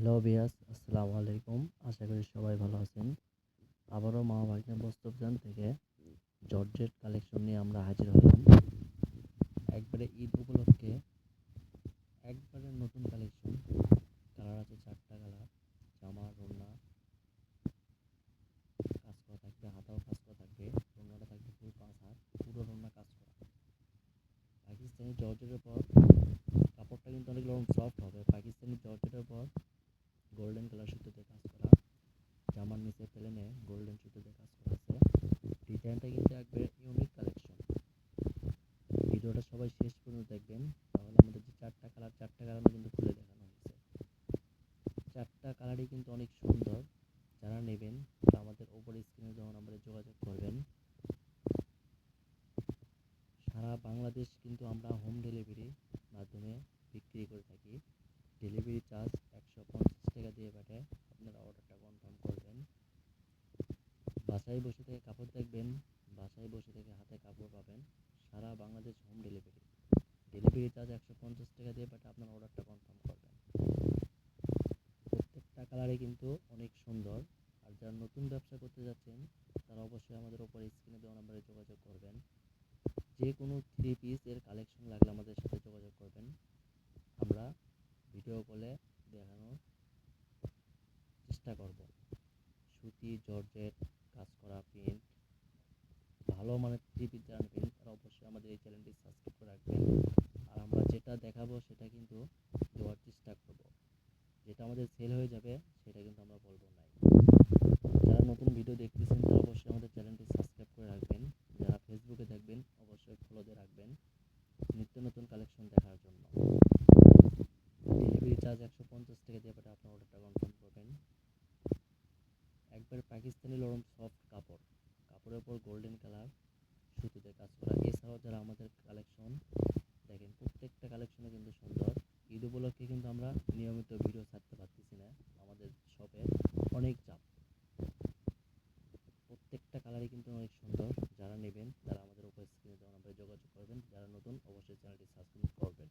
Hello বিয়াস, আসসালামু আলাইকুম। আশা করি সবাই ভালো আছেন। আবারও মা ভাগ্নে বস্ত্রবিতান থেকে জর্জেট কালেকশন নিয়ে আমরা হাজির হলাম। একবারে ঈদ উপলক্ষে একবারে নতুন কালেকশন। কালার আছে 4টা কালার। জামা, ওড়না কাজ করা থাকবে, হাতাও কাজ করা থাকবে। ওড়নাটা থাকবে পুরো 5 হাত, পুরো ওড়না কাজ করা। পাকিস্তানি জর্জেটের পর কাপড়টা কিন্তু অনেক নরম সফট হবে। পাকিস্তানি জর্জেটের পর গোল্ডেন কালার সুতোতে কাজ করা। জামার নিচে প্লেনে গোল্ডেন সুতোতে কাজ করা আছে। ডিজাইনটা কিন্তু একবারে ইউনিক কালেকশন। ভিডিওটা সবাই শেষ পর্যন্ত দেখবেন, তাহলে আমাদের যে 4টা কালার কিন্তু খুলে দেখানো হয়েছে। 4টা কালারই কিন্তু অনেক সুন্দর। যারা নেবেন তারা আমাদের ওপর স্ক্রিনে যখন আমাদের যোগাযোগ করবেন। সারা বাংলাদেশ কিন্তু আমরা হোম ডেলিভারি মাধ্যমে বিক্রি করে থাকি। ডেলিভারি চার্জ 150 টাকা দিয়ে পাঠায় আপনারা অর্ডারটা কনফার্ম করবেন। বাসায় বসে থেকে কাপড় দেখবেন, বাসায় বসে থেকে হাতে কাপড় পাবেন। সারা Bangladesh home delivery. Delivery charge 150 টাকা দিয়ে পাঠিয়ে আপনার অর্ডারটা কনফার্ম করবেন। প্রত্যেকটা কালারই কিন্তু অনেক সুন্দর। আর যারা নতুন ব্যবসা করতে যাচ্ছেন তারা অবশ্যই আমাদের উপর স্ক্রিনে দেওয়া নম্বরে যোগাযোগ করবেন। যে কোনো 3 পিস এর কালেকশন লাগলে আমাদের সাথে যোগাযোগ করবেন। আমরা ভিডিও কলে দেখানোর চেষ্টা করব। সুতি, জর্জেট, কাজ করা প্রিন্ট, ভালো মানের 3 পিস যারা নেবেন তারা অবশ্যই আমাদের এই চ্যানেলটি সাবস্ক্রাইব করে রাখবেন। আর আমরা যেটা দেখাবো সেটা কিন্তু দেওয়ার চেষ্টা করব। যেটা আমাদের সেল হয়ে যাবে সেটা কিন্তু আমরা বলবো না। যারা নতুন ভিডিও দেখতেছেন তারা অবশ্যই আমাদের চ্যানেলটি সাবস্ক্রাইব করে রাখবেন। যারা ফেসবুকে দেখবেন অবশ্যই ফলো দিয়ে রাখবেন নিত্য নতুন কালেকশন দেখার জন্য। ডেলিভারি চার্জ 150 টাকা দিয়ে পাঠিয়ে আপনার অর্ডারটা কনফার্ম করবেন। একবার পাকিস্তানি নরম সফট কাপড়, কাপড়ের উপর গোল্ডেন কালার সুতোতে কাজ করা। এছাড়াও যারা আমাদের কালেকশন দেখেন, প্রত্যেকটা কালেকশনে কিন্তু সুন্দর। ঈদ উপলক্ষে কিন্তু আমরা নিয়মিত ভিডিও ছাড়তে পারতেছি না, আমাদের শপে অনেক চাপ। প্রত্যেকটা কালারই কিন্তু অনেক সুন্দর। যারা নেবেন তারা আমাদের উপর স্ক্রিনে দেওয়া নম্বরে যোগাযোগ করবেন। যারা নতুন অবশ্যই চ্যানেলটি সাবস্ক্রাইব করবেন।